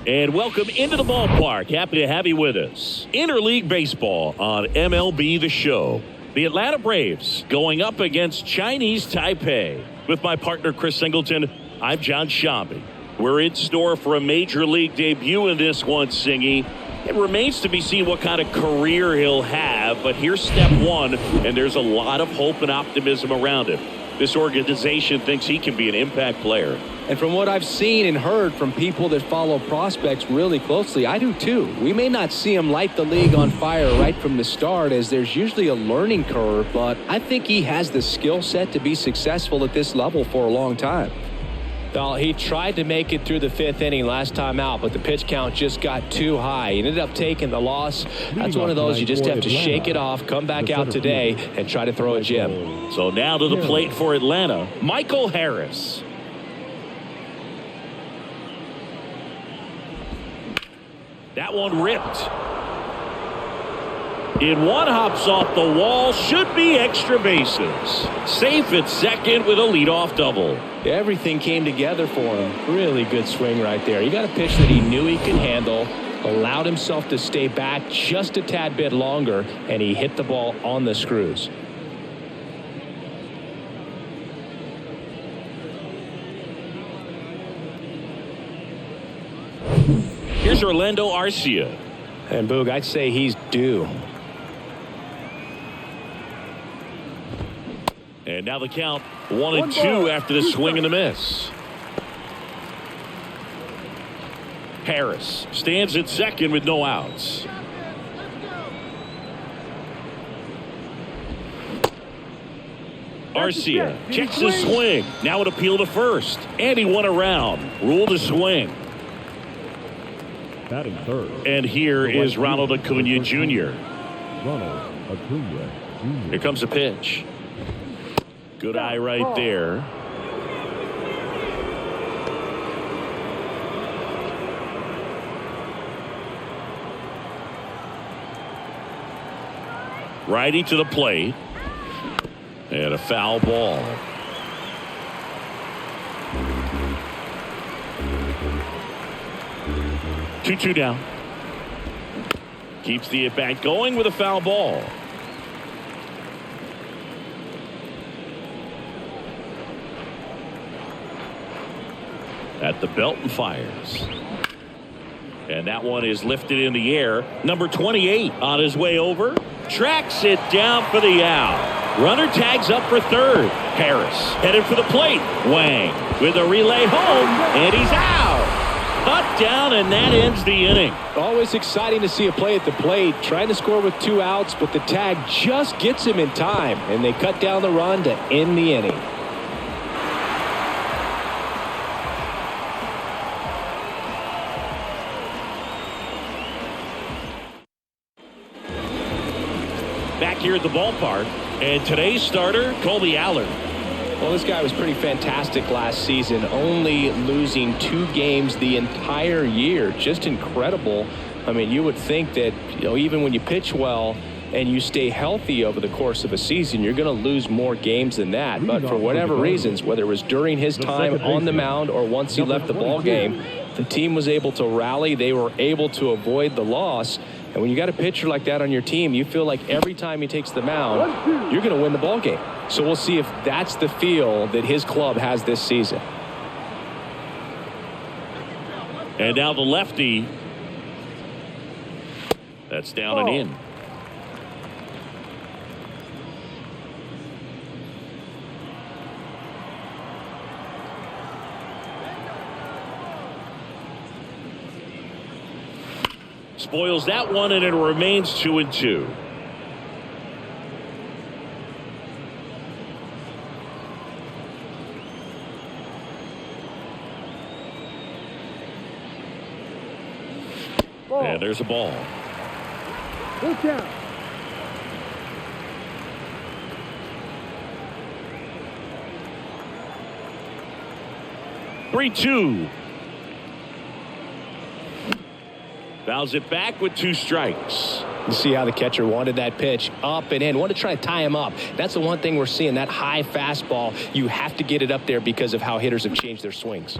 And welcome into the ballpark. Happy to have you with us. Interleague Baseball on MLB The Show. The Atlanta Braves going up against Chinese Taipei. With my partner Chris Singleton, I'm John Shambi. We're in store for a major league debut in this one, Singy. It remains to be seen what kind of career he'll have, but here's step one, and there's a lot of hope and optimism around him. This organization thinks he can be an impact player. And from what I've seen and heard from people that follow prospects really closely, I do too. We may not see him light the league on fire right from the start, as there's usually a learning curve, but I think he has the skill set to be successful at this level for a long time. Well, he tried to make it through the fifth inning last time out, but the pitch count just got too high. He ended up taking the loss. That's one of those you just have to shake it off, come back out today, and try to throw a gem. So now to the plate for Atlanta, Michael Harris. That one ripped. In one, hops off the wall, should be extra bases. Safe at second with a leadoff double. Everything came together for him. Really good swing right there. He got a pitch that he knew he could handle, allowed himself to stay back just a tad bit longer, and he hit the ball on the screws. Here's Orlando Arcia. And Boog, I'd say he's due. And now the count 1-2 after the swing and the miss. Harris stands at second with no outs. Arcia checks his swing. Now an appeal to first. And he won around. Ruled a swing. Batting third. And here is Ronald Acuna Jr. Ronald Acuna Jr. Here comes a pitch. Good eye right there. Righty to the plate. And a foul ball. Two down. Keeps the at-bat going with a foul ball. At the belt and fires. And that one is lifted in the air. Number 28 on his way over. Tracks it down for the out. Runner tags up for third. Harris headed for the plate. Wang with a relay home, and he's out. Cut down, and that ends the inning. Always exciting to see a play at the plate. Trying to score with 2 outs, but the tag just gets him in time, and they cut down the run to end the inning. Back here at the ballpark, and today's starter, Colby Allard. Well, this guy was pretty fantastic last season, only losing 2 games the entire year. Just incredible. I mean, you would think that, even when you pitch well and you stay healthy over the course of a season, you're going to lose more games than that. But for whatever reasons, whether it was during his time on the mound or once he left the ball game, the team was able to rally. They were able to avoid the loss. And when you got a pitcher like that on your team, you feel like every time he takes the mound, you're going to win the ball game. So we'll see if that's the feel that his club has this season. And now the lefty. That's down and in. Spoils that one, and it remains 2-2. And there's a ball. Look out. Three-two. Fouls it back with 2 strikes. You see how the catcher wanted that pitch up and in. Wanted to try to tie him up. That's the one thing we're seeing, that high fastball. You have to get it up there because of how hitters have changed their swings.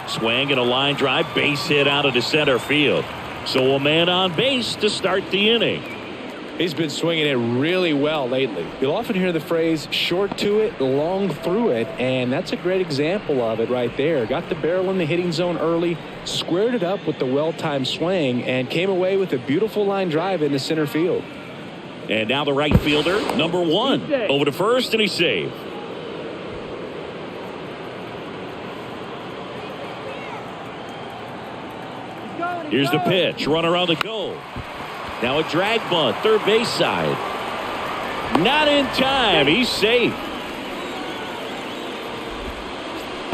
Swing and a line drive, base hit out of the center field. So a man on base to start the inning. He's been swinging it really well lately. You'll often hear the phrase short to it, long through it, and that's a great example of it right there. Got the barrel in the hitting zone early, squared it up with the well-timed swing, and came away with a beautiful line drive into center field. And now the right fielder, number 1, over to first, and he's safe. Here's the pitch. Runner on the go. Now a drag bunt, third base side. Not in time. He's safe.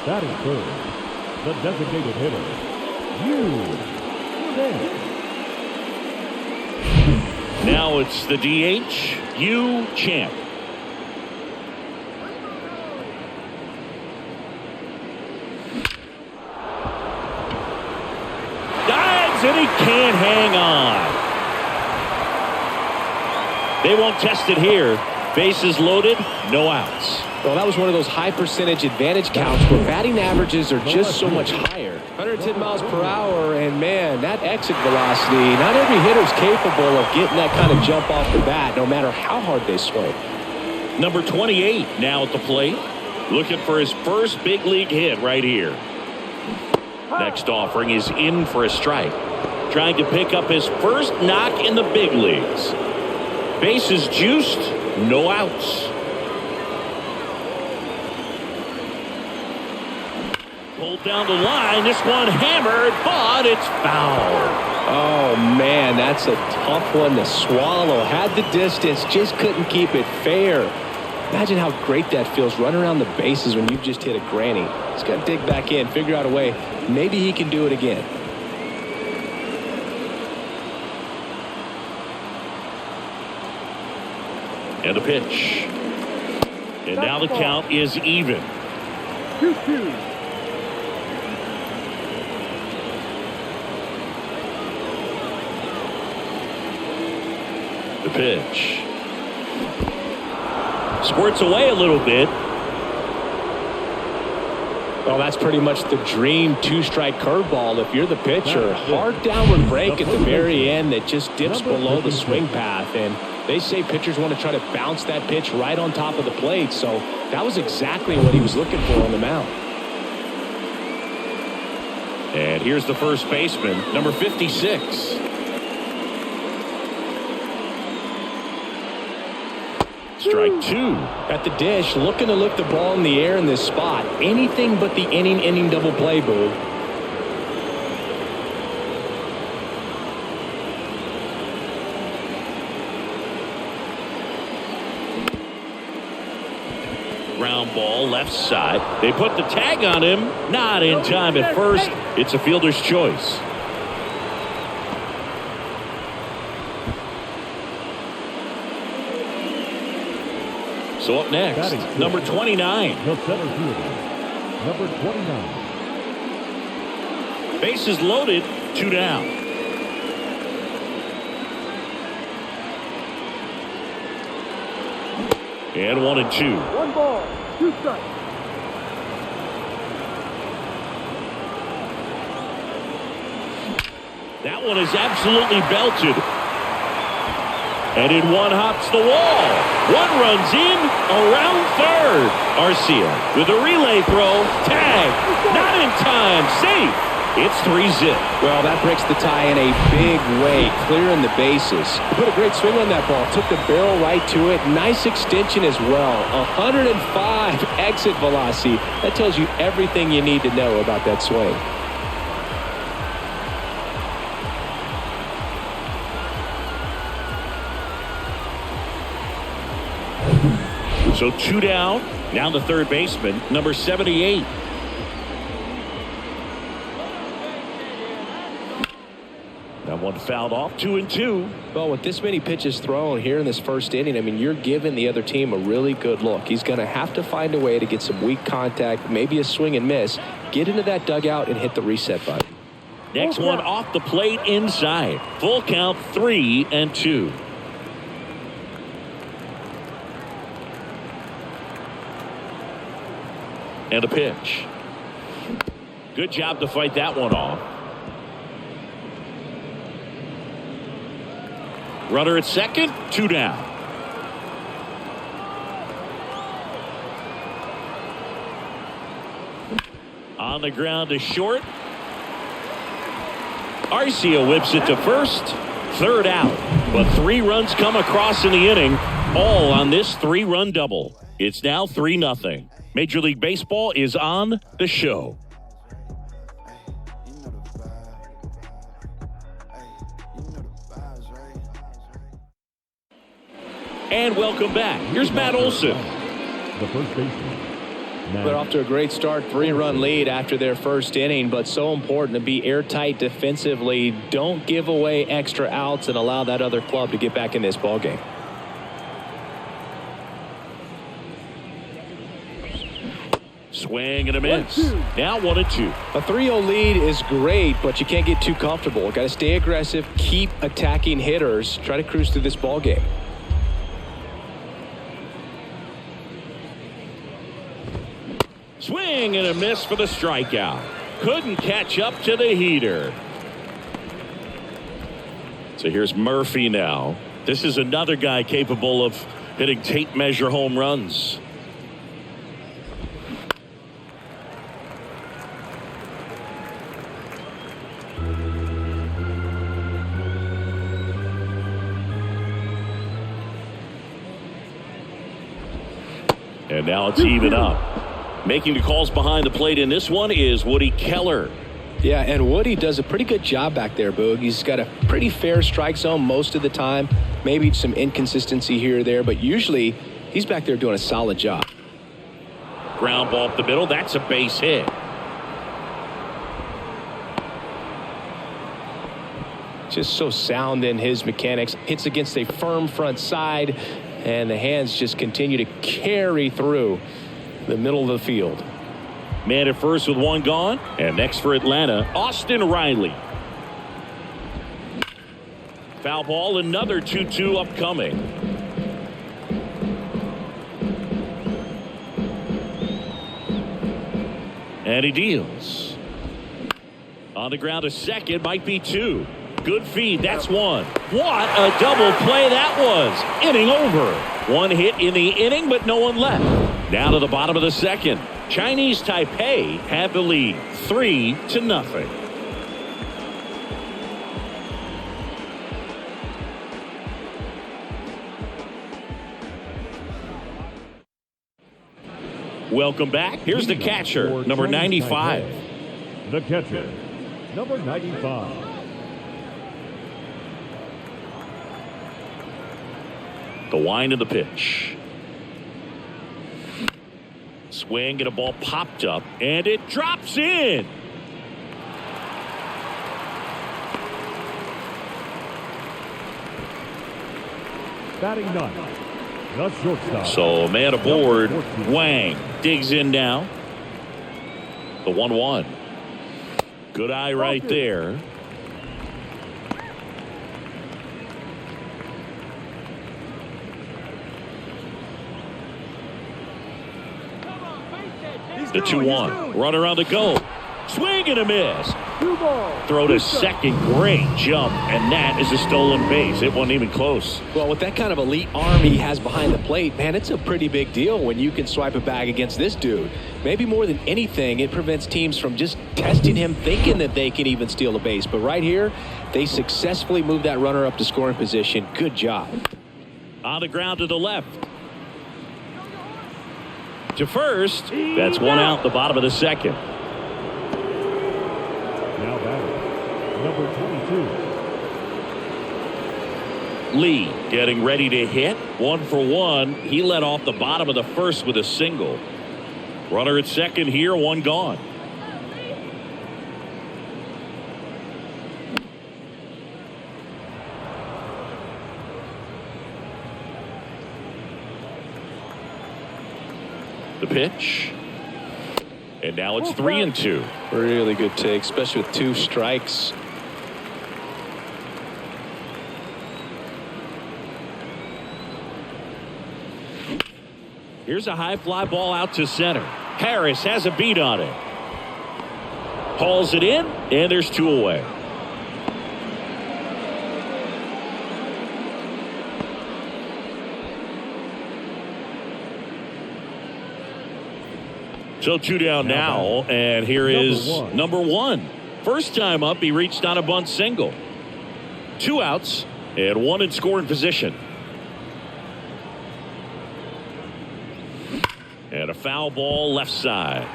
Batting third, the designated hitter, Now it's the DH, Champ. And he can't hang on. They won't test it here. Bases loaded, no outs. Well, that was one of those high percentage advantage counts where batting averages are just so much higher. 110 miles per hour, and man, that exit velocity, not every hitter's capable of getting that kind of jump off the bat, no matter how hard they swing. Number 28 now at the plate, looking for his first big league hit right here. Next offering is in for a strike. Trying to pick up his first knock in the big leagues. Bases juiced, no outs. Pulled down the line, this one hammered, but it's foul. Oh man, that's a tough one to swallow. Had the distance, just couldn't keep it fair. Imagine how great that feels, running around the bases when you've just hit a granny. He's got to dig back in, figure out a way. Maybe he can do it again. And a pitch. And now the count is even. 2-2. The pitch. Squirts away a little bit. Well, that's pretty much the dream two-strike curveball if you're the pitcher. Hard downward break at the very end that just dips below the swing path. And they say pitchers want to try to bounce that pitch right on top of the plate. So that was exactly what he was looking for on the mound. And here's the first baseman, number 56. Strike 2. At the dish, looking to lift the ball in the air in this spot. Anything but the inning double play, Boo. Ground ball left side. They put the tag on him. Not in time at first. It's a fielder's choice. So up next, number 29. The center fielder, number 29. Bases loaded, 2 down. And 1-2. 1 ball, 2 strikes. That one is absolutely belted. And in one hops the wall. One runs in, around third. Arcia with a relay throw. Tag. Not in time. Safe. It's 3-zip. Well, that breaks the tie in a big way, clearing the bases. He put a great swing on that ball. Took the barrel right to it. Nice extension as well. 105 exit velocity. That tells you everything you need to know about that swing. So 2 down. Now the third baseman, number 78. That one fouled off, 2-2. Well, with this many pitches thrown here in this first inning, I mean, you're giving the other team a really good look. He's going to have to find a way to get some weak contact, maybe a swing and miss, get into that dugout and hit the reset button. Next one off the plate inside. Full count, 3-2. And a pitch. Good job to fight that one off. Runner at second, 2 down. On the ground to short. Arcia whips it to first. 3rd out. But 3 runs come across in the inning, all on this 3-run double. It's now 3-0. Major League Baseball is on the show. And welcome back. Here's Matt Olson. The first baseman. They're off to a great start, 3-run lead after their first inning, but so important to be airtight defensively. Don't give away extra outs and allow that other club to get back in this ballgame. Swing and a miss. Now 1-2. A 3-0 lead is great, but you can't get too comfortable. Got to stay aggressive, keep attacking hitters, try to cruise through this ballgame. Swing and a miss for the strikeout. Couldn't catch up to the heater. So here's Murphy now. This is another guy capable of hitting tape measure home runs. And now it's even up. Making the calls behind the plate in this one is Woody Keller. Yeah, and Woody does a pretty good job back there, Boog. He's got a pretty fair strike zone most of the time. Maybe some inconsistency here or there, but usually he's back there doing a solid job. Ground ball up the middle. That's a base hit. Just so sound in his mechanics. Hits against a firm front side, and the hands just continue to carry through the middle of the field. Man at first with 1 gone. And next for Atlanta, Austin Riley. Foul ball, another 2-2 upcoming. And he deals. On the ground to second, might be 2. Good feed, that's 1. What a double play that was. Inning over. 1 hit in the inning, but no one left. Down to the bottom of the second. Chinese Taipei have the lead, 3-0. Welcome back. Here's the catcher, number 95. The catcher, number 95. The wind of the pitch. Swing and a ball popped up, and it drops in. Batting 9, the shortstop. So man aboard. Wang digs in now. The 1-1. Good eye right there. The 2-1. Runner on the go. Swing and a miss. Throw to second. Great jump. And that is a stolen base. It wasn't even close. Well, with that kind of elite arm he has behind the plate, man, it's a pretty big deal when you can swipe a bag against this dude. Maybe more than anything, it prevents teams from just testing him, thinking that they can even steal a base. But right here, they successfully moved that runner up to scoring position. Good job. On the ground to the left. To first. That's 1 out, the bottom of the second. Now batting, number 22. Lee getting ready to hit. 1 for 1. He led off the bottom of the first with a single. Runner at second here, 1 gone. The pitch. And now it's 3-2. Really good take, especially with 2 strikes. Here's a high fly ball out to center. Harris has a beat on it. Calls it in, and there's 2 away. So 2 down now, and here is number 1. First time up, he reached on a bunt single. 2 outs, and 1 in scoring position. And a foul ball left side.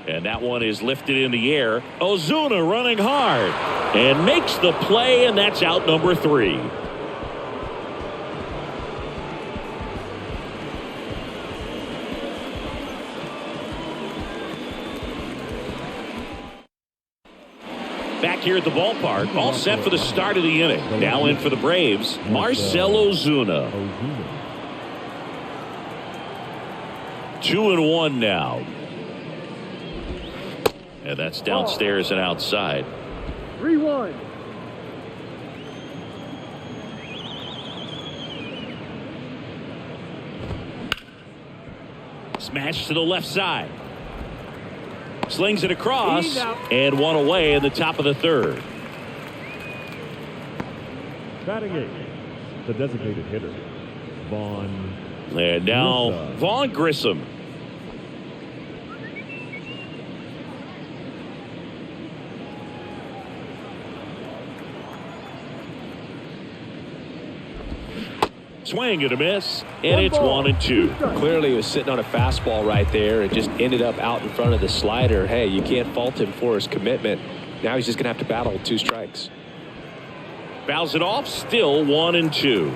And that one is lifted in the air. Ozuna running hard and makes the play, and that's out number 3. Back here at the ballpark, all set for the start of the inning. Now in for the Braves, Marcell Ozuna. 2-1 now. And that's downstairs and outside. 3-1. Smash to the left side. Slings it across, and 1 away in the top of the 3rd. Batting 8, the designated hitter, Vaughn. And now Vaughn Grissom. Swing and a miss, and it's 1-2. Clearly he was sitting on a fastball right there and just ended up out in front of the slider. Hey, you can't fault him for his commitment. Now he's just going to have to battle with 2 strikes. Fouls it off, still 1-2.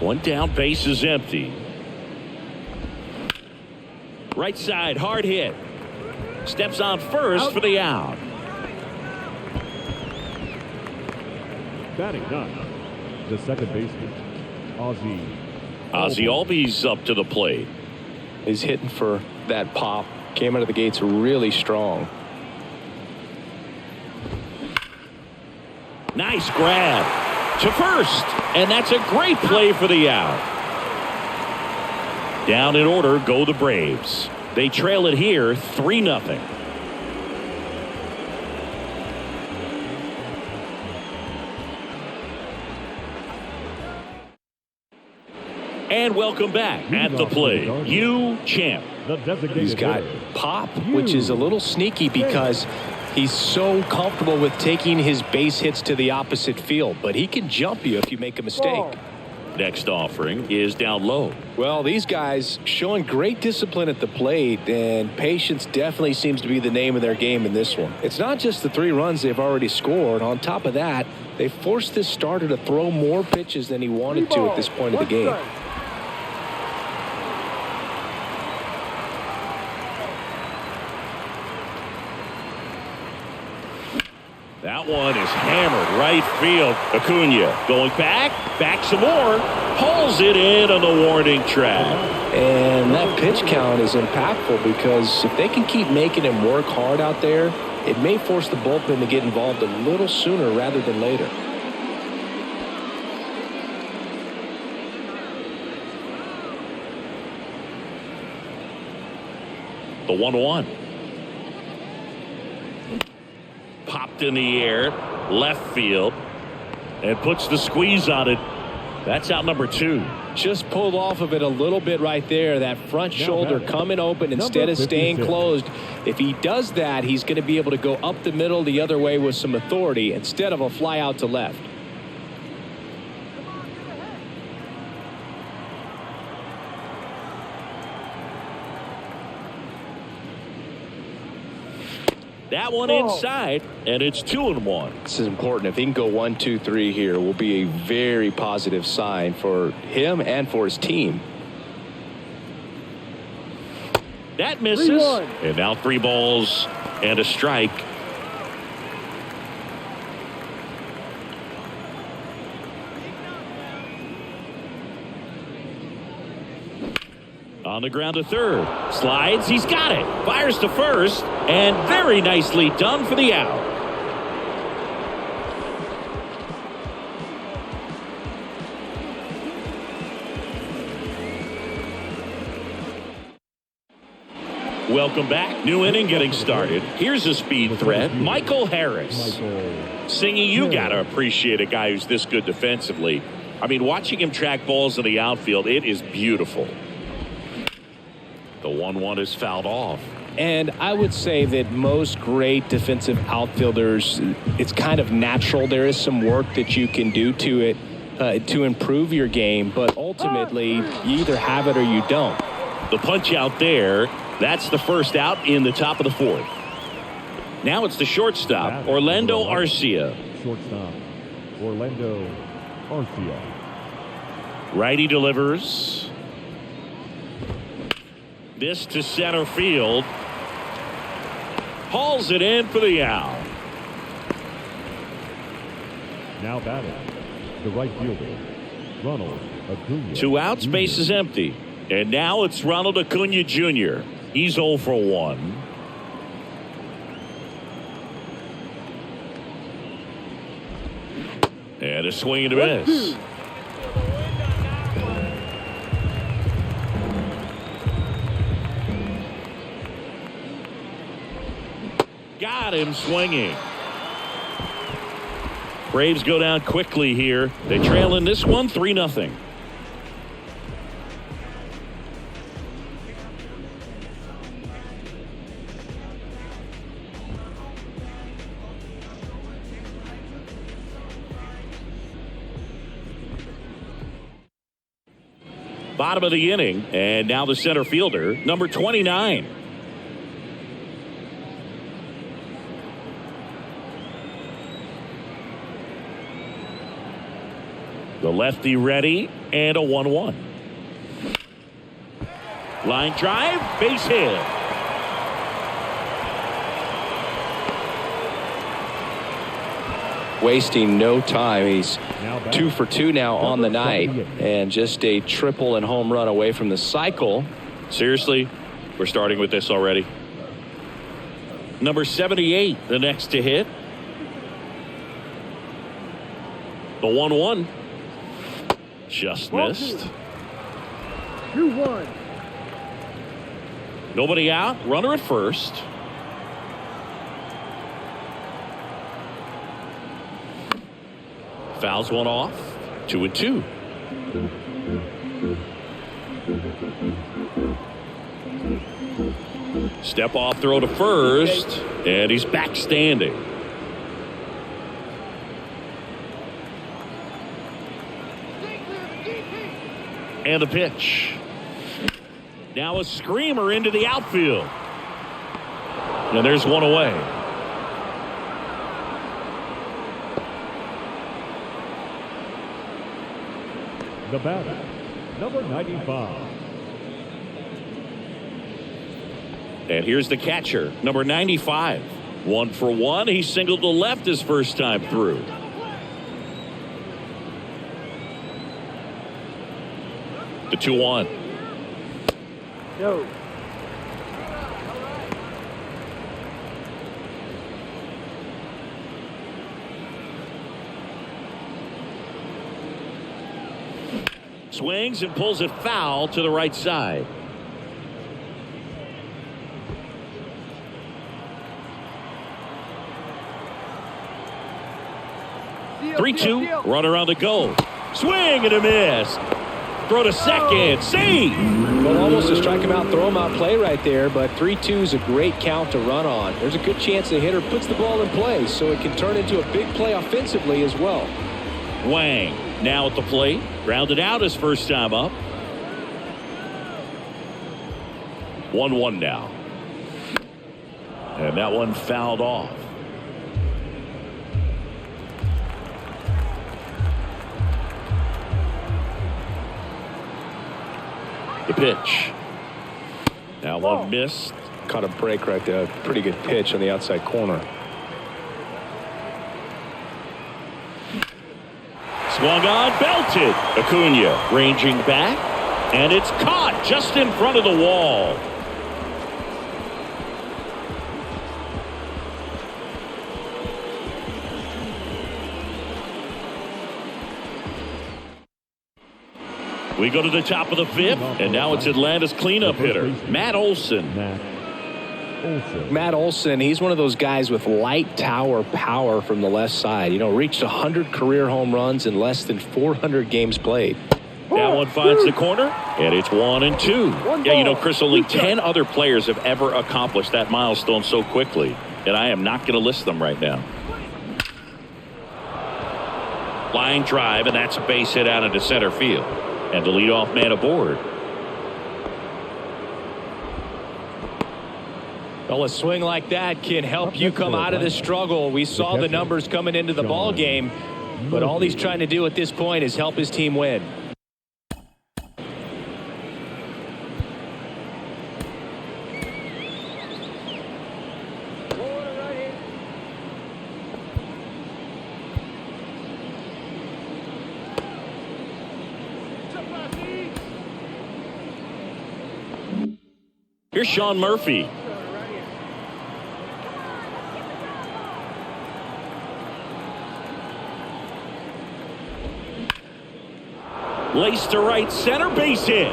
One down, base is empty. Right side, hard hit. Steps on first for the out. Batting 9, the second baseman, Ozzie Albies up to the plate. He's hitting for that pop. Came out of the gates really strong. Nice grab to first, and that's a great play for the out. Down in order go the Braves. They trail it here 3-0. And welcome back at the plate, Champ. He's got pop, which is a little sneaky because he's so comfortable with taking his base hits to the opposite field, but he can jump you if you make a mistake. Next offering is down low. Well, these guys showing great discipline at the plate, and patience definitely seems to be the name of their game in this one. It's not just the 3 runs they've already scored. On top of that, they forced this starter to throw more pitches than he wanted to at this point of the game. That one is hammered right field. Acuna going back some more, pulls it in on the warning track. And that pitch count is impactful because if they can keep making him work hard out there, it may force the bullpen to get involved a little sooner rather than later. The 1-1. Popped in the air, left field, and puts the squeeze on it. That's out number 2. Just pulled off of it a little bit right there. That front shoulder coming open instead of staying closed. If he does that, he's going to be able to go up the middle the other way with some authority instead of a fly out to left. That one inside, and it's 2-1. This is important. If he can go 1, 2, 3 here, will be a very positive sign for him and for his team. That misses, 3-1. And now 3 balls and a strike. On the ground to third. Slides. He's got it. Fires to first. And very nicely done for the out. Welcome back. New inning getting started. Here's a speed threat. Michael Harris. Singing, you got to appreciate a guy who's this good defensively. I mean, watching him track balls in the outfield, it is beautiful. The 1-1 is fouled off. And I would say that most great defensive outfielders, it's kind of natural. There is some work that you can do to it to improve your game, but ultimately you either have it or you don't. The punch out there. That's the first out in the top of the fourth. Now it's the shortstop, Orlando Arcia. Shortstop, Orlando Arcia. Righty delivers. This to center field. Hauls it in for the out. Now batting, the right fielder, Ronald Acuna. 2 outs, base is empty. And now it's Ronald Acuna Jr. He's 0 for 1. And a swing and a miss. Got him swinging. Braves go down quickly here. They trail in this one 3-0. Bottom of the inning, and now the center fielder, number 29. The lefty ready, and a 1-1. Line drive, base hit. Wasting no time. He's 2 for 2 now on the night, and just a triple and home run away from the cycle. Seriously, we're starting with this already. Number 78, the next to hit. The 1-1. Just missed. 2-1. Nobody out. Runner at first. Fouls one off. 2-2. Step off throw to first, and he's back standing. And the pitch. Now a screamer into the outfield. And there's one away. The batter, number 95. And here's the catcher, number 95. 1 for 1. He singled to left his first time through. The 2-1. No. Swings and pulls it foul to the right side. Deal, 3-2. Runner on the go. Swing and a miss. Throw to second. Save. Well, almost a strike him out, throw him out play right there, but 3-2 is a great count to run on. There's a good chance the hitter puts the ball in play, so it can turn into a big play offensively as well. Wang now at the plate. Grounded out his first time up. 1-1 now. And that one fouled off. The pitch. Now one missed. Caught a break right there. Pretty good pitch on the outside corner. Swung on, belted. Acuna ranging back, And it's caught just in front of the wall. We go to the top of the fifth, and now it's Atlanta's cleanup hitter, Matt Olson. Matt Olson, he's one of those guys with light tower power from the left side. You know, reached 100 career home runs in less than 400 games played. That one finds the corner, and it's 1-2. Yeah, you know, Chris, only 10 other players have ever accomplished that milestone so quickly, and I am not going to list them right now. Line drive, and that's a base hit out into center field. And the leadoff man aboard. Well, a swing like that can help you come out of the struggle. We saw the numbers coming into the ball game, but all he's trying to do at this point is help his team win. Here's Sean Murphy. Laced to right center, base hit.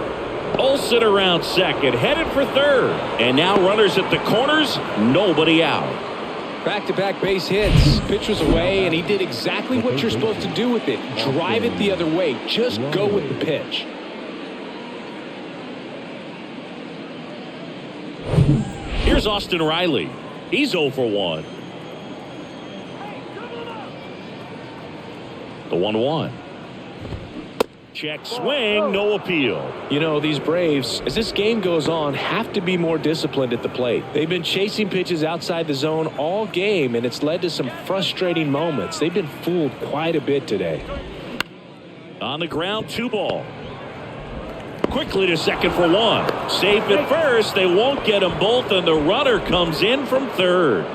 Olson around second, headed for third. And now runners at the corners, nobody out. Back-to-back base hits. Pitch was away, and he did exactly what you're supposed to do with it. Drive it the other way. Just go with the pitch. Here's Austin Riley. He's 0 for 1. The 1-1. Check swing, no appeal. You know, these Braves, as this game goes on, have to be more disciplined at the plate. They've been chasing pitches outside the zone all game, and it's led to some frustrating moments. They've been fooled quite a bit today. On the ground, 2 ball. Quickly to second for 1. Safe at first. They won't get them both, and the runner comes in from third.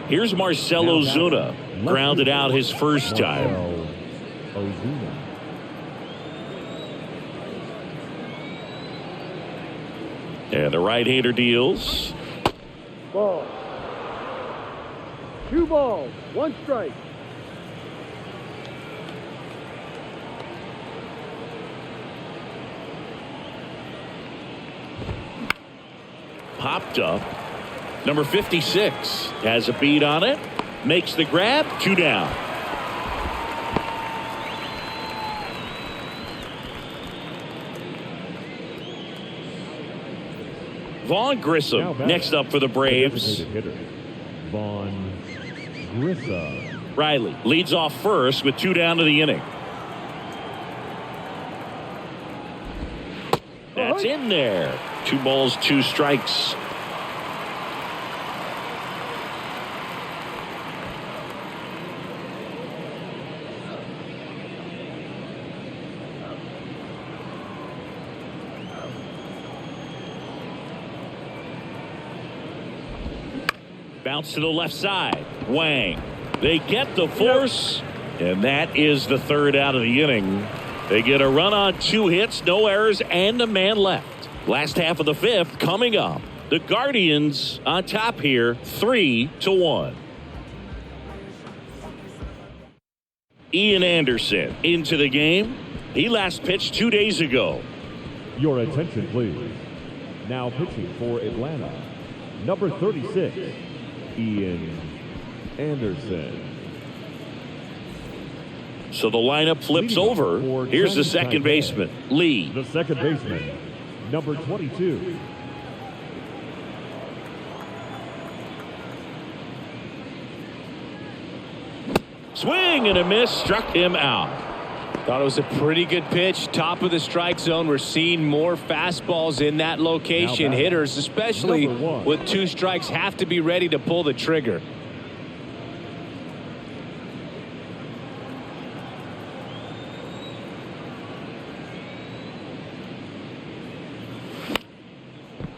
Here's Marcell Ozuna. Grounded out his first time. And the right-hander deals. Ball. 2 balls, 1 strike. Popped up. Number 56 has a beat on it. Makes the grab. 2 down. Vaughn Grissom next up for the Braves. Vaughn Grissom. Riley leads off first with 2 down to the inning. That's in there. 2 balls, 2 strikes. Bounce to the left side. Wang. They get the force, and that is the 3rd out of the inning. They get a run on 2 hits, no errors, and a man left. Last half of the 5th coming up. The Guardians on top here, 3-1. Ian Anderson into the game. He last pitched 2 days ago. Your attention, please. Now pitching for Atlanta, number 36, Ian Anderson. So the lineup flips over. Here's the second baseman, Lee. The second baseman, number 22. Swing and a miss, struck him out. Thought it was a pretty good pitch. Top of the strike zone. We're seeing more fastballs in that location. Hitters, especially with 2 strikes, have to be ready to pull the trigger.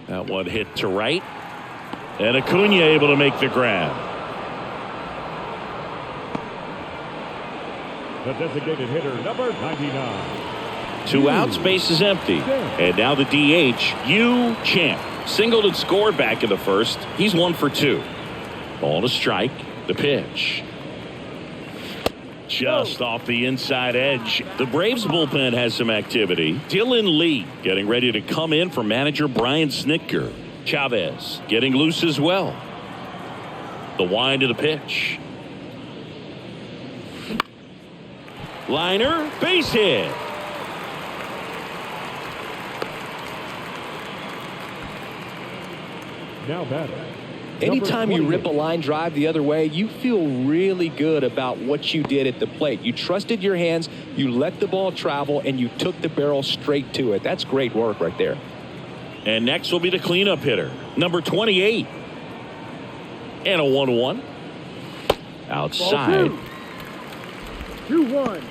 That one hit to right. And Acuna able to make the grab. The designated hitter, number 99. 2 outs, base is empty. And now the DH, Yu Champ. Singled and scored back in the first. He's 1 for 2. Ball to strike. The pitch. Just off the inside edge. The Braves bullpen has some activity. Dylan Lee getting ready to come in for manager Brian Snitker. Chavez getting loose as well. The wind to the pitch. Liner, base hit. Now batting. Anytime you rip a line drive the other way, you feel really good about what you did at the plate. You trusted your hands, you let the ball travel, and you took the barrel straight to it. That's great work right there. And next will be the cleanup hitter, number 28. And a 1-1. Outside. 2-1.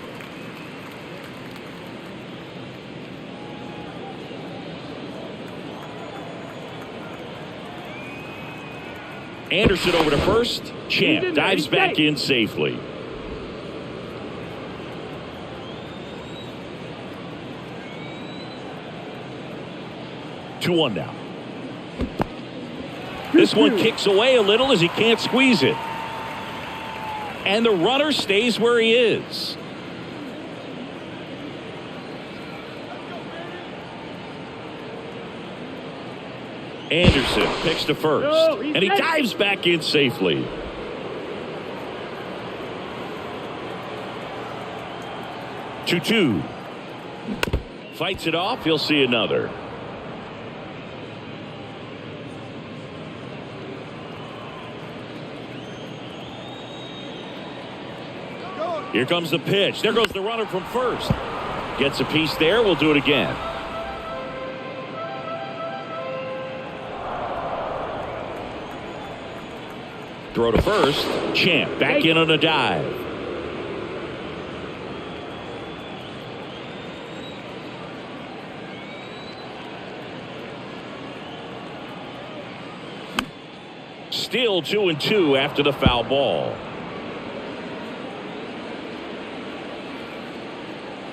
Anderson over to first. Champ dives back in safely. Two one now. This one kicks away a little as he can't squeeze it. And the runner stays where he is. Anderson picks to first, and he dives back in safely. Two. Fights it off. He'll see another. Here comes the pitch. There goes the runner from first. Gets a piece there. We'll do it again. Throw to first. Champ back in on a dive. Still 2-2 after the foul ball.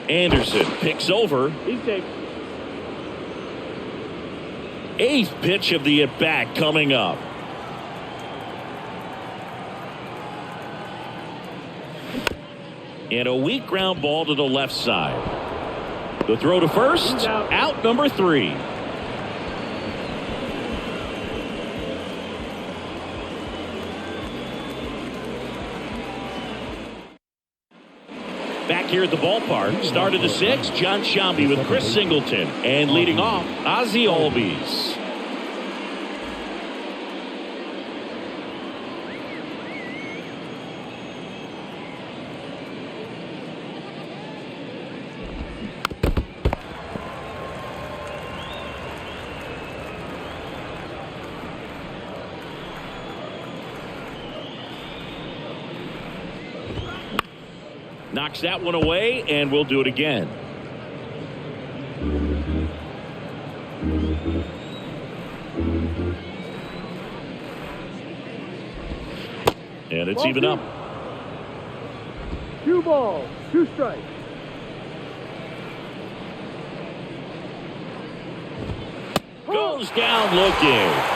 Anderson picks over. He's safe. 8th pitch of the at-bat coming up. And a weak ground ball to the left side. The throw to first. Out number 3. Back here at the ballpark, started the 6th, John Shambi with Chris Singleton, and leading off, Ozzie Albies. Knocks that one away, and we'll do it again. And it's even up. 2 balls, 2 strikes. Goes down looking.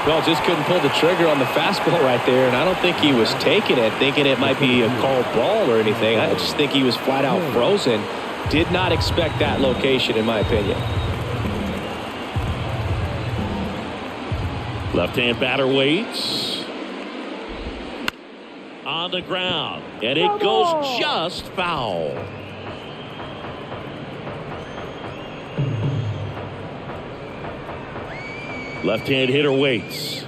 Well, just couldn't pull the trigger on the fastball right there, and I don't think he was taking it, thinking it might be a called ball or anything. I just think he was flat out frozen. Did not expect that location, in my opinion. Left-hand batter waits. On the ground, and it goes just foul. Left-hand hitter waits.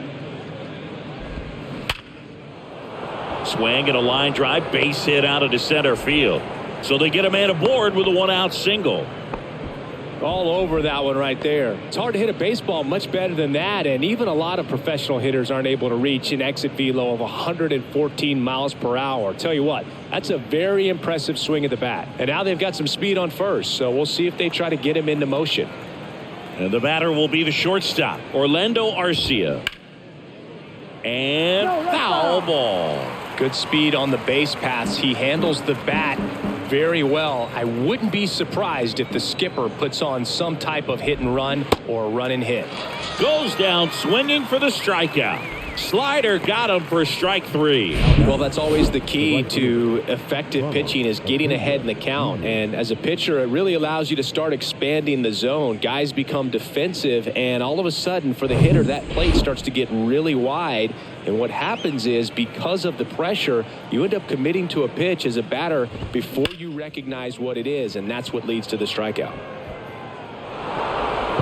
Swing and a line drive, base hit out into center field. So they get a man aboard with a 1-out single. All over that one right there. It's hard to hit a baseball much better than that, and even a lot of professional hitters aren't able to reach an exit velo of 114 miles per hour. Tell you what, that's a very impressive swing at the bat. And now they've got some speed on first, so we'll see if they try to get him into motion. And the batter will be the shortstop, Orlando Arcia. And foul ball. Good speed on the base paths. He handles the bat very well. I wouldn't be surprised if the skipper puts on some type of hit and run or run and hit. Goes down swinging for the strikeout. Slider got him for strike 3. Well, that's always the key to effective pitching, is getting ahead in the count. And as a pitcher, it really allows you to start expanding the zone. Guys become defensive, and all of a sudden, for the hitter, that plate starts to get really wide. And what happens is, because of the pressure, you end up committing to a pitch as a batter before you recognize what it is, and that's what leads to the strikeout.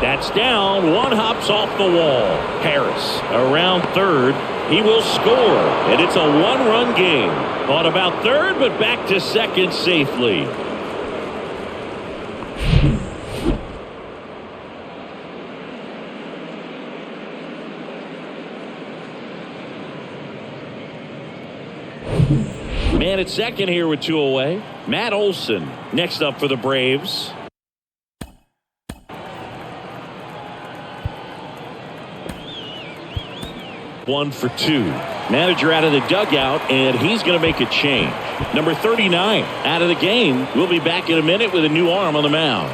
That's down. One hops off the wall. Harris around third. He will score, and it's a 1-run game. On about third, but back to second safely. Man at second here with 2 away. Matt Olson next up for the Braves. One for 2. Manager out of the dugout, and he's going to make a change. Number 39 out of the game. We'll be back in a minute with a new arm on the mound.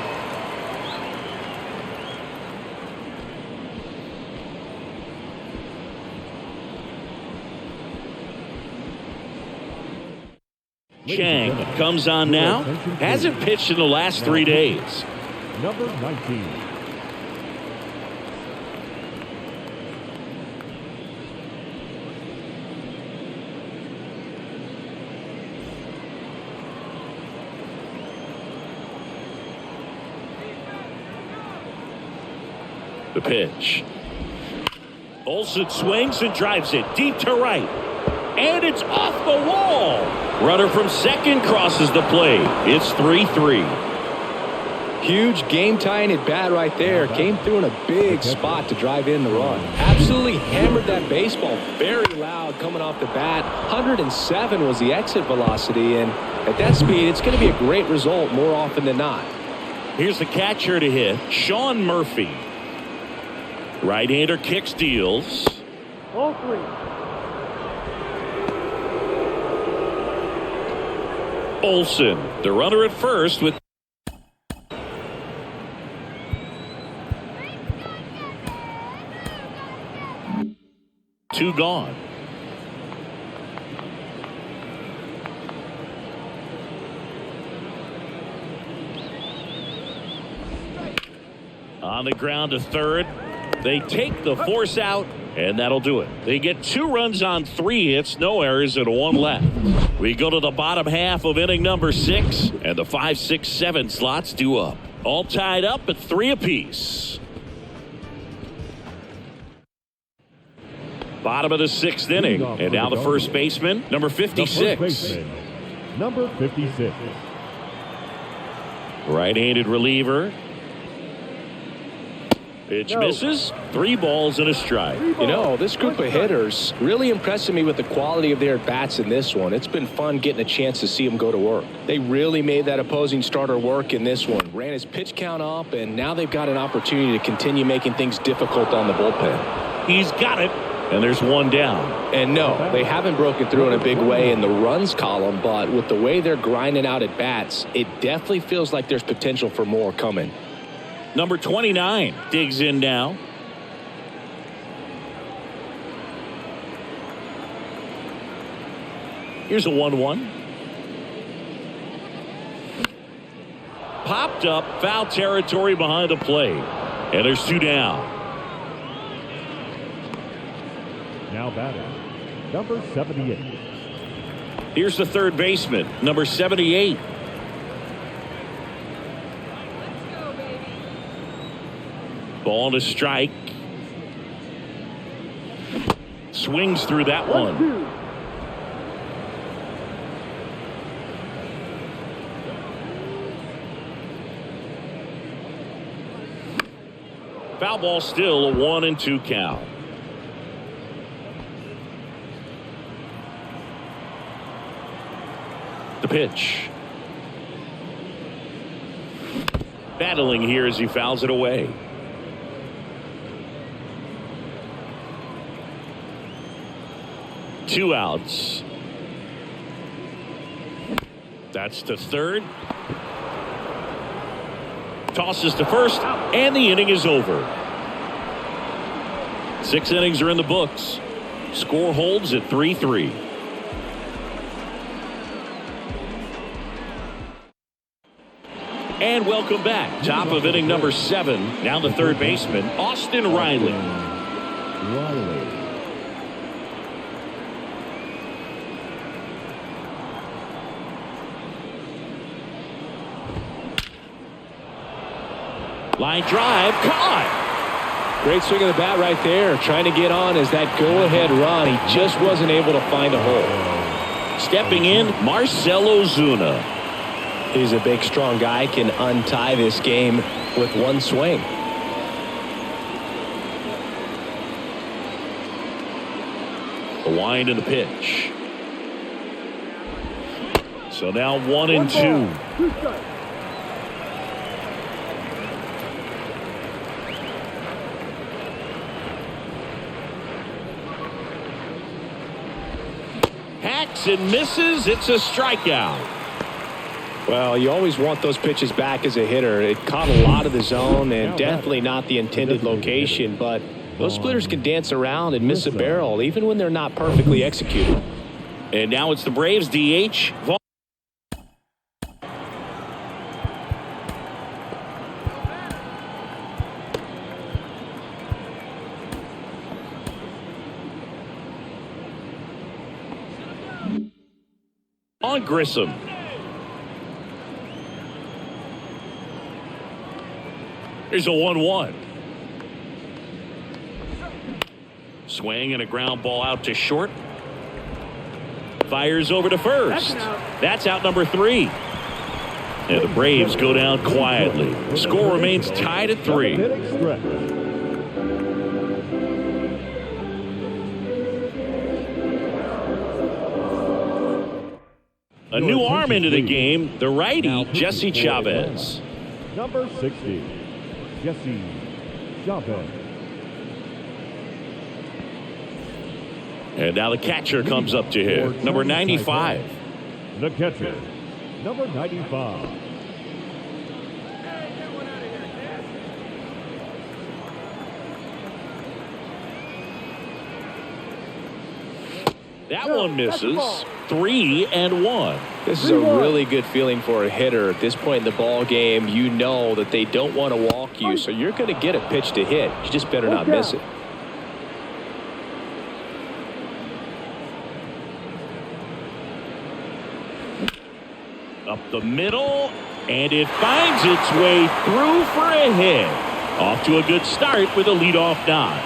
Chang comes on now. Hasn't pitched in the last 3 days. Number 19. The pitch. Olson swings and drives it deep to right. And it's off the wall. Runner from second crosses the plate. It's 3-3. Huge game-tying at bat right there. Came through in a big spot to drive in the run. Absolutely hammered that baseball. Very loud coming off the bat. 107 was the exit velocity. And at that speed, it's going to be a great result more often than not. Here's the catcher to hit. Sean Murphy. Right-hander kicks, deals. Ball 3. Olson, the runner at first with 2 gone. On the ground to third. They take the force out, and that'll do it. They get 2 runs on 3 hits, no errors, and 1 left. We go to the bottom half of inning number 6, and the 5, 6, 7 slots due up. All tied up at 3 apiece. Bottom of the 6th inning, and now the first baseman, number 56. Number 56. Right-handed reliever. Pitch misses. 3 balls and a strike. You know, this group of hitters really impressing me with the quality of their at-bats in this one. It's been fun getting a chance to see them go to work. They really made that opposing starter work in this one. Ran his pitch count up, and now they've got an opportunity to continue making things difficult on the bullpen. He's got it, and there's 1 down. And no, they haven't broken through in a big way in the runs column, but with the way they're grinding out at bats, it definitely feels like there's potential for more coming. Number 29 digs in now. Here's a 1-1. Popped up, foul territory behind the plate. And there's 2 down. Now batting, number 78. Here's the third baseman, number 78. Ball to strike. Swings through that one. Foul ball, still a 1-2 count. The pitch. Battling here as he fouls it away. Two outs. That's to third. Tosses to first, and the inning is over. 6 innings are in the books. Score holds at 3-3. And welcome back. Top of inning number 7. Now the third baseman, Austin Riley. Line drive, caught. Great swing of the bat right there. Trying to get on as that go-ahead run. He just wasn't able to find a hole. Stepping in, Marcell Ozuna. He's a big, strong guy. Can untie this game with one swing. The wind and the pitch. So now 1-2. 2 strikes. Hacks and misses. It's a strikeout. Well, you always want those pitches back as a hitter. It caught a lot of the zone and definitely not the intended location, but those splitters can dance around and miss a barrel even when they're not perfectly executed. And now it's the Braves DH. On Grissom. Here's a 1-1. Swing and a ground ball out to short. Fires over to first. That's out number 3. And the Braves go down quietly. Score remains tied at 3. A new arm into the game, the righty, Jesse Chavez. Number 60, Jesse Chavez. And now the catcher comes up to him, number 95. The catcher, number 95. That one misses. 3-1. This is a really good feeling for a hitter at this point in the ball game. You know that they don't want to walk you, so you're going to get a pitch to hit. You just better not miss it. Up the middle, and it finds its way through for a hit. Off to a good start with a leadoff nod.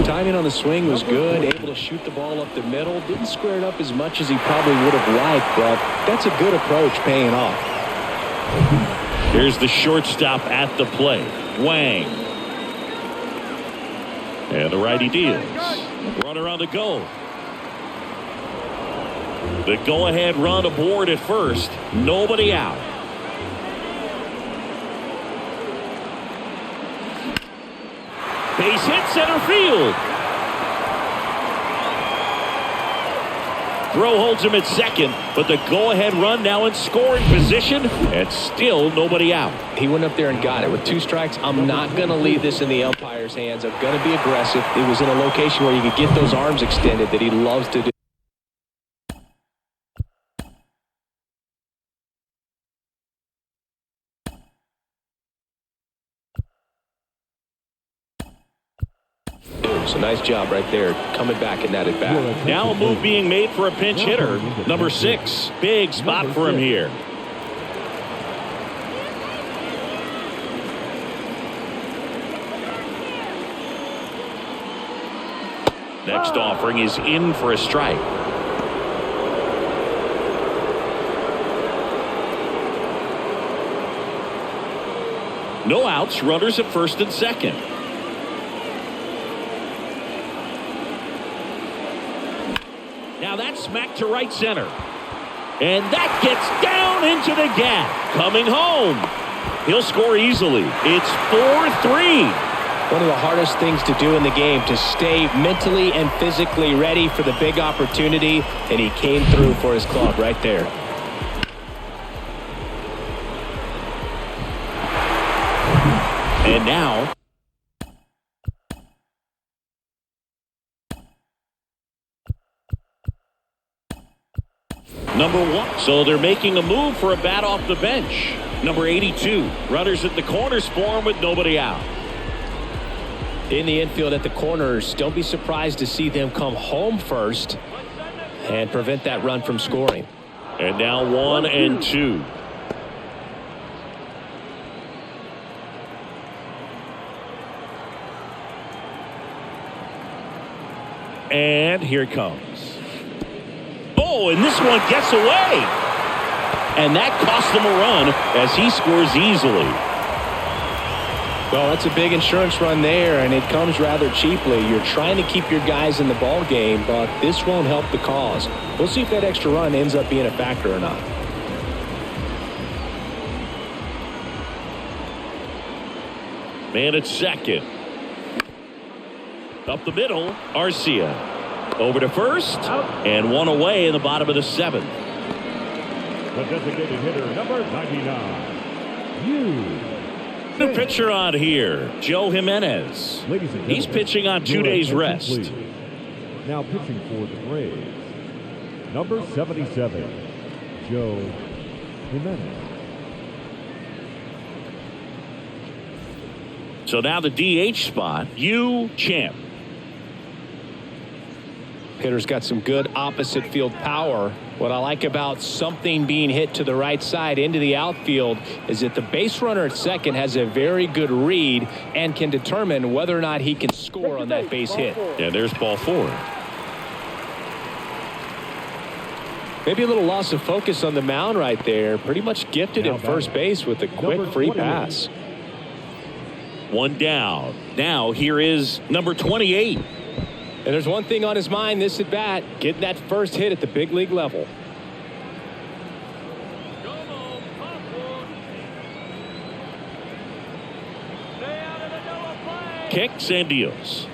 Timing on the swing was good, able to shoot the ball up the middle. Didn't square it up as much as he probably would have liked, but that's a good approach paying off. Here's the shortstop at the plate, Wang. And the righty deals. Runner on the go. The go-ahead run aboard at first. Nobody out. Base hit center field. Throw holds him at second, but the go-ahead run now in scoring position, and still nobody out. He went up there and got it. With 2 strikes, I'm not going to leave this in the umpire's hands. I'm going to be aggressive. It was in a location where you could get those arms extended that he loves to do. So nice job right there, coming back in that at bat. Now a move being made for a pinch hitter, number 6. Big spot for him here. Next offering is in for a strike. No outs, runners at first and second. Now that's smacked to right center. And that gets down into the gap. Coming home. He'll score easily. It's 4-3. One of the hardest things to do in the game, to stay mentally and physically ready for the big opportunity, and he came through for his club right there. And now, number 1. So they're making a move for a bat off the bench. Number 82. Runners at the corners for him with nobody out. In the infield at the corners, don't be surprised to see them come home first and prevent that run from scoring. And now 1 and 2. And here it comes. Oh, and this one gets away. And that cost them a run as he scores easily. Well, that's a big insurance run there, and it comes rather cheaply. You're trying to keep your guys in the ball game, but this won't help the cause. We'll see if that extra run ends up being a factor or not. Man at second. Up the middle, Arcia. Over to first, and one away in the bottom of the 7th. The designated hitter, number 99. The pitcher on here, Joe Jimenez. He's pitching on 2 days rest. Please. Now pitching for the Braves, number 77, Joe Jimenez. So now the DH spot, Champ. Hitter's got some good opposite field power. What I like about something being hit to the right side into the outfield is that the base runner at second has a very good read and can determine whether or not he can score on that base hit. Yeah, there's ball 4. Maybe a little loss of focus on the mound right there. Pretty much gifted at first base with a quick free pass. 1 down. Now here is number 28. And there's one thing on his mind this at bat, getting that first hit at the big league level. Kicks and deals.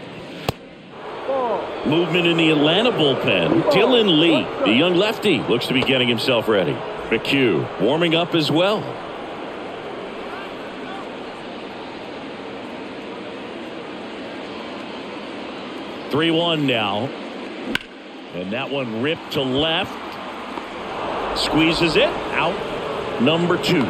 Movement in the Atlanta bullpen. Dylan Lee, the young lefty, looks to be getting himself ready. McHugh warming up as well. (3-1) now. And that one ripped to left. Squeezes it. Out. Number 2.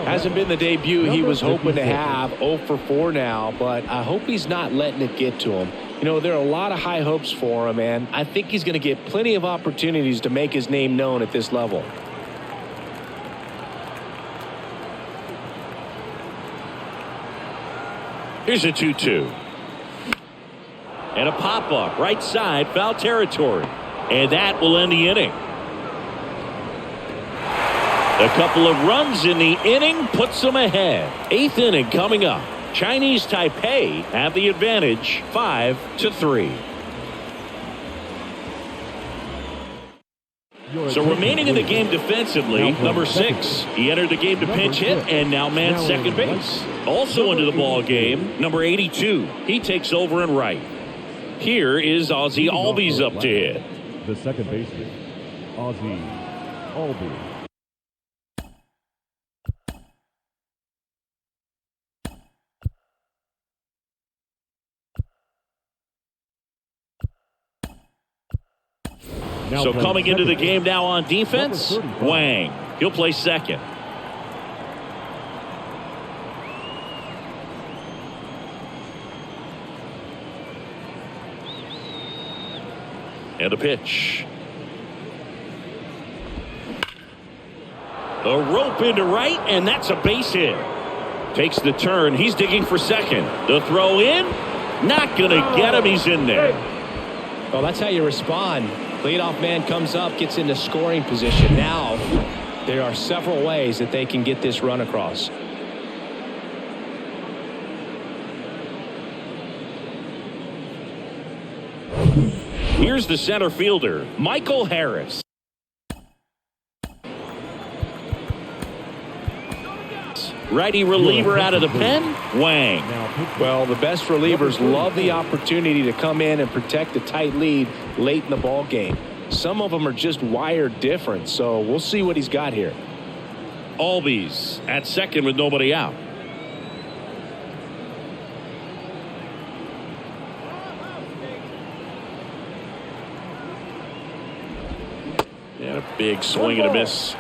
Hasn't been the debut he was hoping to have. 0 for 4 now, but I hope he's not letting it get to him. You know, there are a lot of high hopes for him, and I think he's going to get plenty of opportunities to make his name known at this level. Here's a 2-2. And a pop-up. Right side, foul territory. And that will end the inning. A couple of runs in the inning puts them ahead. 8th inning coming up. Chinese Taipei have the advantage, 5-3. So remaining in the game defensively, number 6. He entered the game to pinch hit and now man second base. Also into the ball game, number 82. He takes over in right. Here is Ozzie Albies up to hit. The second baseman, Ozzie Albies. So coming into the game now on defense, Wang. He'll play second. And a pitch. A rope into right, and that's a base hit. Takes the turn. He's digging for second. The throw in. Not going to get him. He's in there. Well, that's how you respond. Leadoff man comes up, gets into scoring position. Now, there are several ways that they can get this run across. Here's the center fielder, Michael Harris. Righty reliever out of the pen, Wang. Well, the best relievers love the opportunity to come in and protect a tight lead late in the ball game. Some of them are just wired different, so we'll see what he's got here. Albies at second with nobody out. And a big swing and a miss.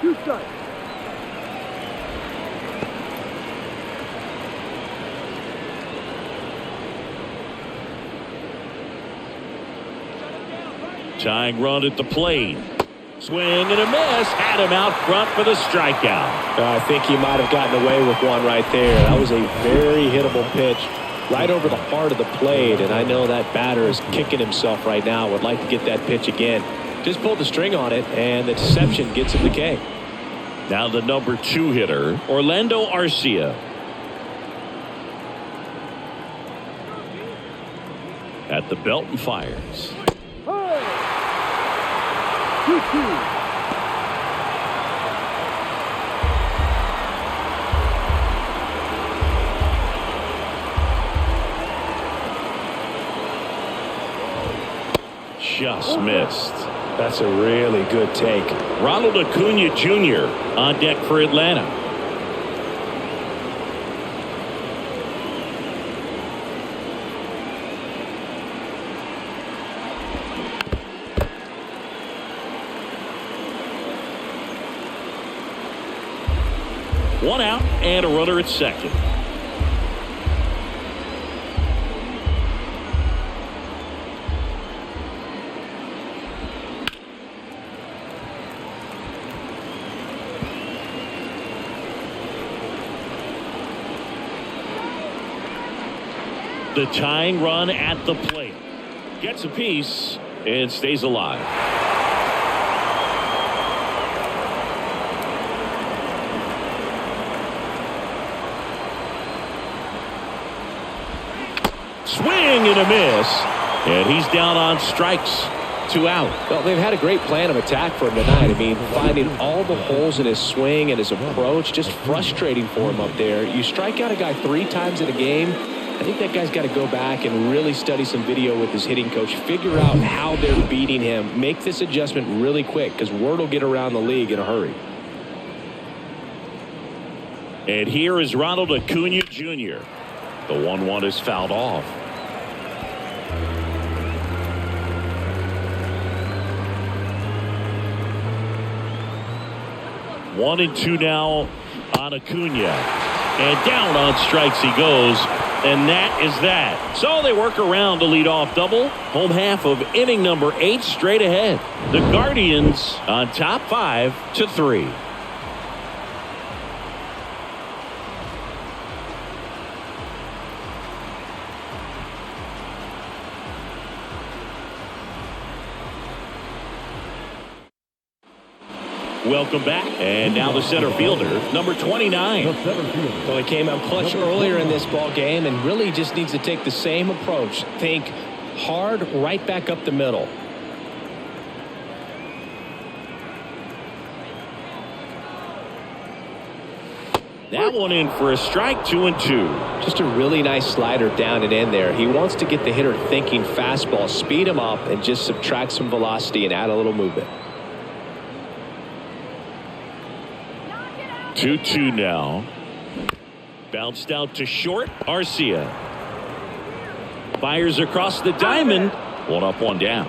Tying run at the plate. Swing and a miss. Had him out front for the strikeout. I think he might have gotten away with one right there. That was a very hittable pitch right over the heart of the plate. And I know that batter is kicking himself right now. Would like to get that pitch again. Just pulled the string on it, and the deception gets him the K. Now the number 2 hitter, Orlando Arcia. At the belt and fires. 2-2. Just missed. That's a really good take. Ronald Acuna Jr. on deck for Atlanta. One out and a runner at second. The tying run at the plate. Gets a piece and stays alive. Swing and a miss. And he's down on strikes. 2 out. Well, they've had a great plan of attack for him tonight. I mean, finding all the holes in his swing and his approach, just frustrating for him up there. You strike out a guy 3 times in a game, I think that guy's got to go back and really study some video with his hitting coach, figure out how they're beating him, make this adjustment really quick, because word will get around the league in a hurry. And here is Ronald Acuna Jr. The 1-1 is fouled off. One and 2 now on Acuna. And down on strikes he goes. And that is that. So they work around the leadoff double. Home half of inning number 8 straight ahead. The Guardians on top 5-3. Welcome back. And now the center fielder, number 29. Well, he came out clutch earlier in this ball game and really just needs to take the same approach. Think hard right back up the middle. That one in for a strike, 2-2. Just a really nice slider down and in there. He wants to get the hitter thinking fastball, speed him up, and just subtract some velocity and add a little movement. 2-2 now. Bounced out to short. Arcia fires across the diamond. 1 up, 1 down.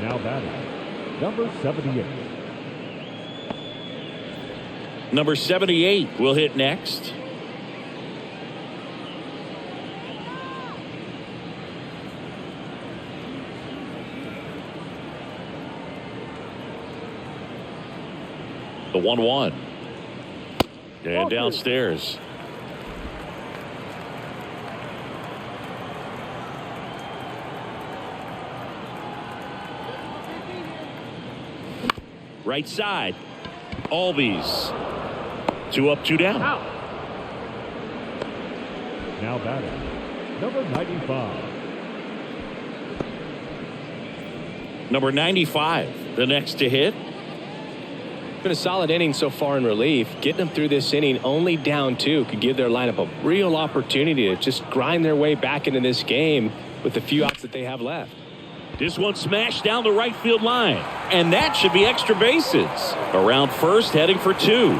Now batting, number 78. Number 78 will hit next. The 1-1. And downstairs. Right side. Albies. 2 up, 2 down. Now batting, number 95. Number 95, the next to hit. Been a solid inning so far in relief. Getting them through this inning only down 2 could give their lineup a real opportunity to just grind their way back into this game with the few outs that they have left. This one smashed down the right field line, and that should be extra bases. Around first, heading for 2.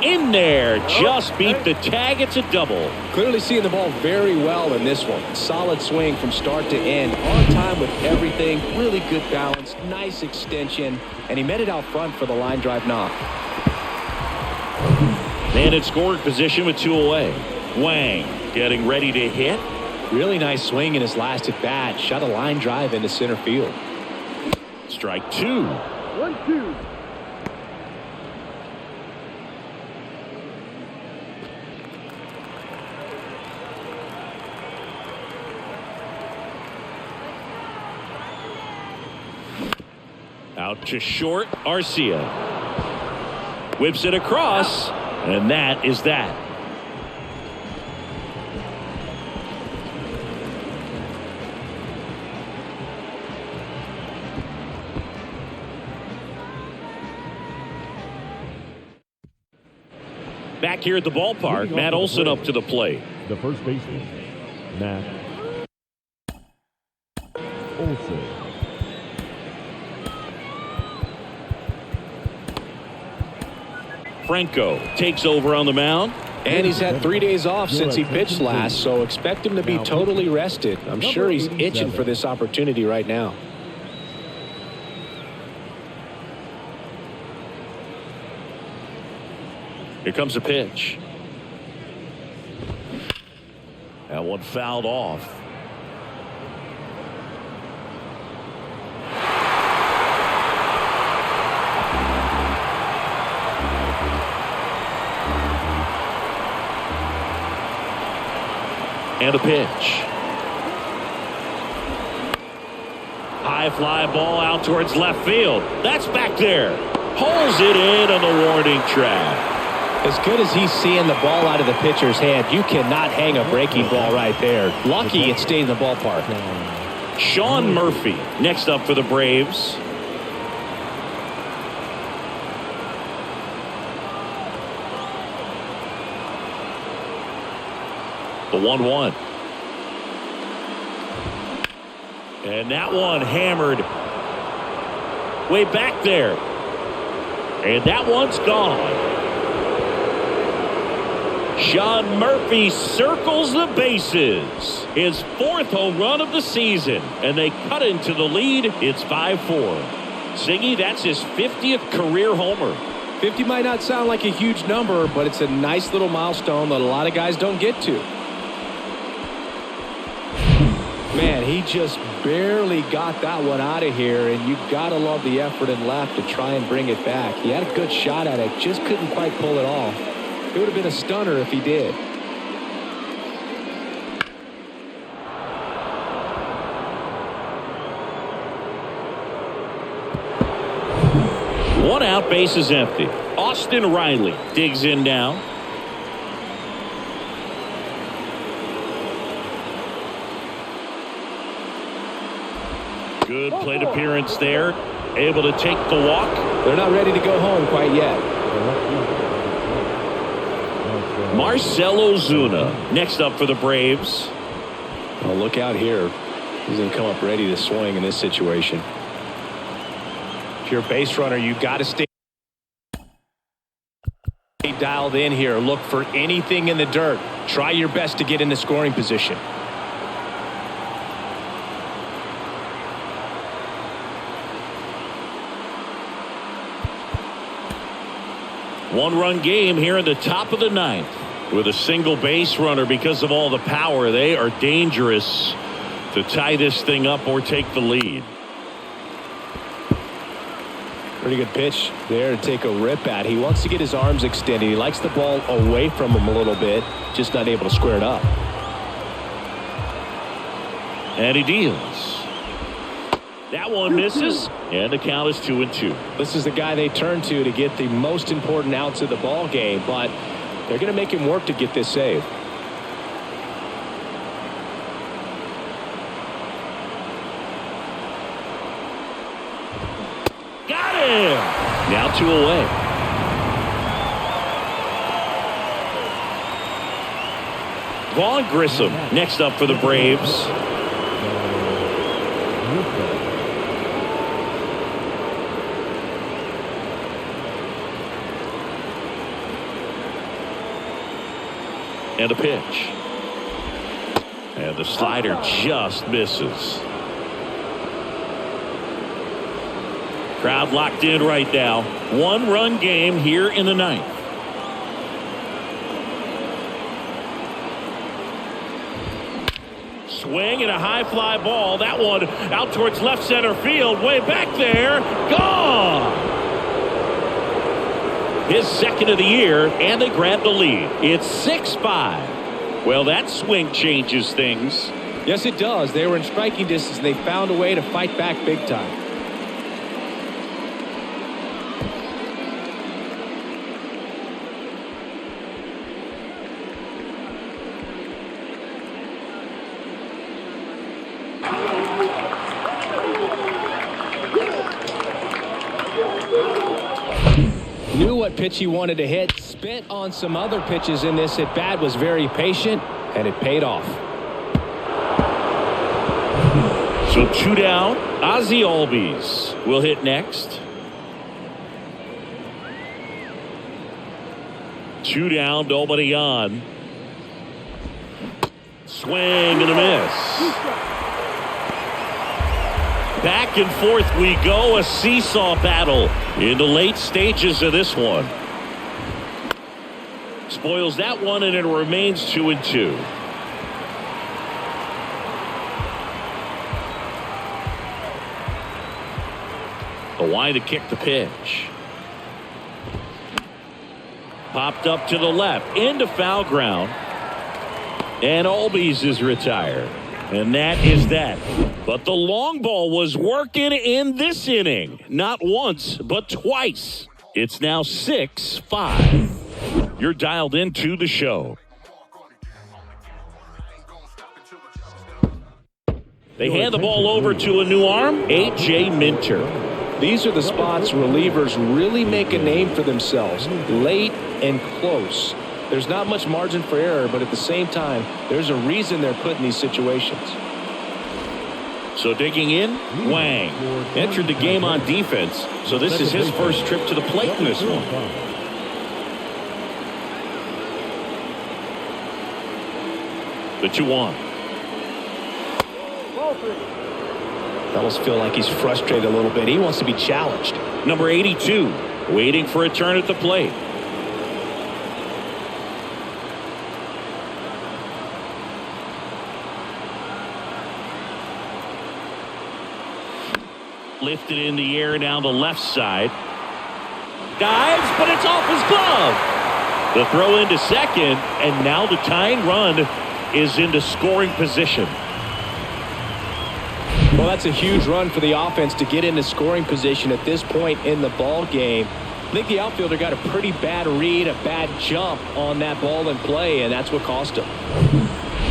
In there, just beat the tag. It's a double. Clearly seeing the ball very well in this one. Solid swing from start to end. On time with everything. Really good balance. Nice extension. And he met it out front for the line drive knock. Man in scoring position with 2 away. Wang getting ready to hit. Really nice swing in his last at bat. Shot a line drive into center field. Strike 2. 1-2. Out to short, Arcia. Whips it across, and that is that. Back here at the ballpark, Matt Olson up to the plate. The first baseman, Matt Olson. Franco takes over on the mound. And he's had 3 days off since he pitched last, so expect him to be totally rested. I'm sure he's itching for this opportunity right now. Here comes a pitch. That one fouled off. And a pitch. High fly ball out towards left field. That's back there. Pulls it in on the warning track. As good as he's seeing the ball out of the pitcher's hand, you cannot hang a breaking ball right there. Lucky it stayed in the ballpark. Sean Murphy next up for the Braves. The 1-1. And that one hammered way back there. And that one's gone. Sean Murphy circles the bases. His 4th home run of the season. And they cut into the lead. It's 5-4. Siggy, that's his 50th career homer. 50 might not sound like a huge number, but it's a nice little milestone that a lot of guys don't get to. Man, he just barely got that one out of here, and you gotta love the effort in left to try and bring it back. He had a good shot at it, just couldn't quite pull it off. It would have been a stunner if he did. One out, base is empty. Austin Riley digs in now. Good plate appearance there. Able to take the walk. They're not ready to go home quite yet. Marcell Ozuna next up for the Braves. Well, look out here. He's going to come up ready to swing in this situation. If you're a base runner, you got to stay dialed in here. Look for anything in the dirt. Try your best to get into scoring position. One-run game here in the top of the 9th with a single base runner. Because of all the power, they are dangerous to tie this thing up or take the lead. Pretty good pitch there to take a rip at. He wants to get his arms extended. He likes the ball away from him a little bit, just not able to square it up. And he deals. That one misses, and the count is 2-2. This is the guy they turn to get the most important outs of the ball game, but they're going to make him work to get this save. Got him! Now 2 away. Vaughn Grissom next up for the Braves. And a pitch. And the slider just misses. Crowd locked in right now. 1-run game here in the 9th. Swing and a high fly ball. That one out towards left center field. Way back there. Gone. His second of the year, and they grab the lead. It's 6-5. Well, that swing changes things. Yes, it does. They were in striking distance, and they found a way to fight back big time. Knew what pitch he wanted to hit, spit on some other pitches in this at bat, was very patient, and it paid off. So 2 down. Ozzie Albies will hit next. 2 down, nobody on. Swing and a miss. Back and forth we go, a seesaw battle in the late stages of this one. Spoils that one, and it remains 2-2. Kawhi to kick the pitch. Popped up to the left into foul ground, and Albies is retired. And that is that. But the long ball was working in this inning. Not once, but twice. It's now 6-5. You're dialed into the show. They hand the ball over to a new arm, A.J. Minter. These are the spots relievers really make a name for themselves. Late and close. There's not much margin for error, but at the same time, there's a reason they're put in these situations. So digging in, Wang entered the game on defense, so this is his first trip to the plate in this one. The 2-1. Fellas feel like he's frustrated a little bit. He wants to be challenged. Number 82, waiting for a turn at the plate. Lifted in the air down the left side. Dives, but it's off his glove. The throw into second, and now the tying run is into scoring position. Well, that's a huge run for the offense to get into scoring position at this point in the ball game. I think the outfielder got a pretty bad read, a bad jump on that ball in play, and that's what cost him.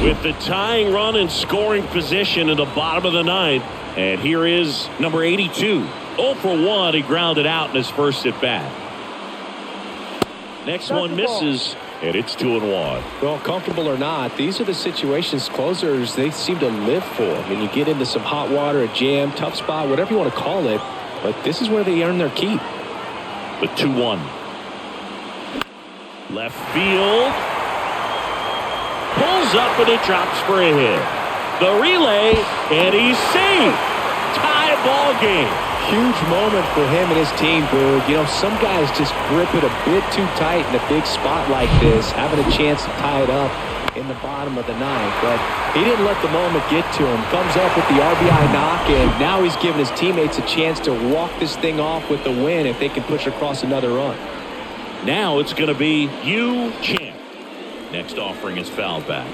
With the tying run in scoring position in the bottom of the 9th, and here is number 82. 0 for 1. He grounded out in his first at bat. Next one misses, and it's 2-1. Well, comfortable or not, these are the situations closers they seem to live for. I mean, you get into some hot water, a jam, tough spot, whatever you want to call it, but this is where they earn their keep. The 2-1. Left field. Pulls up, and it drops for a hit. The relay, and he's safe. Tie ball game. Huge moment for him and his team, Boog. You know, some guys just grip it a bit too tight in a big spot like this, having a chance to tie it up in the bottom of the 9th. But he didn't let the moment get to him. Comes up with the RBI knock, and now he's giving his teammates a chance to walk this thing off with the win if they can push across another run. Now it's going to be Yu Champ. Next offering is fouled back.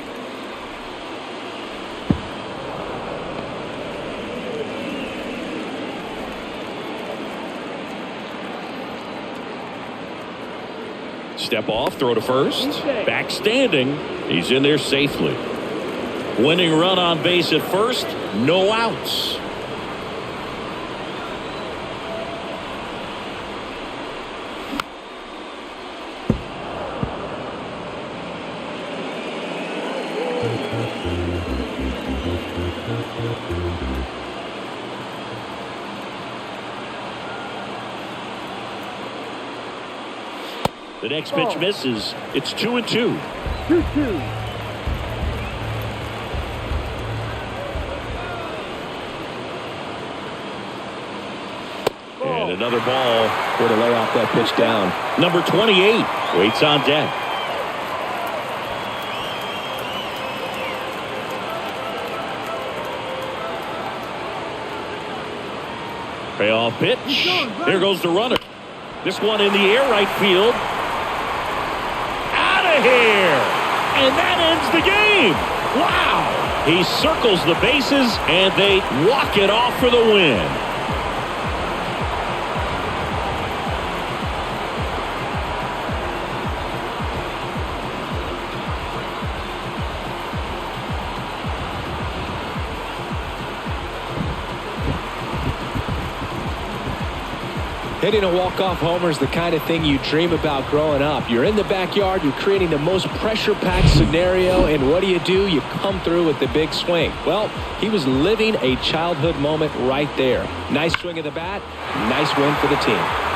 Step off, throw to first. Back standing. He's in there safely. Winning run on base at first. No outs. The next pitch misses. It's 2-2. 2-2. And another ball. Way to lay off that pitch down. Number 28 waits on deck. Payoff pitch. There goes the runner. This one in the air, right field. Out of here! And that ends the game. Wow! He circles the bases, and they walk it off for the win. Hitting a walk-off homer is the kind of thing you dream about growing up. You're in the backyard, you're creating the most pressure-packed scenario, and what do? You come through with the big swing. Well, he was living a childhood moment right there. Nice swing of the bat, nice win for the team.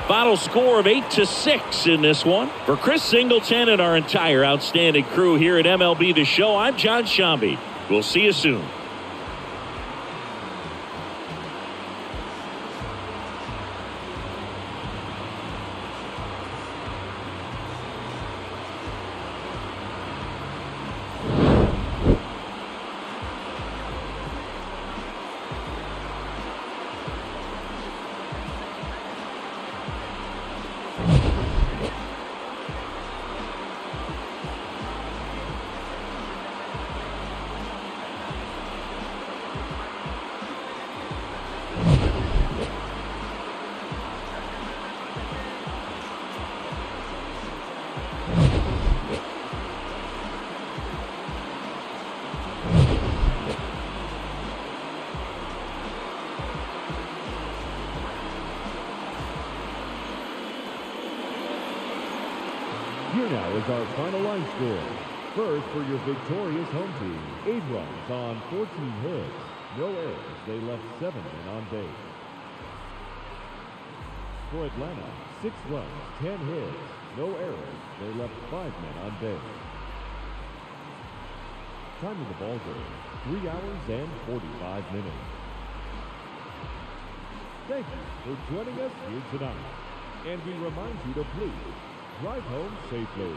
Final score of 8-6 in this one. For Chris Singleton and our entire outstanding crew here at MLB The Show, I'm John Shambi. We'll see you soon. Here now is our final line score. First, for your victorious home team, 8 runs on 14 hits. No errors. They left 7 men on base. For Atlanta, 6 runs, 10 hits. No errors. They left 5 men on base. Time of the ball game, 3 hours and 45 minutes. Thank you for joining us here tonight. And we remind you to please drive home safely.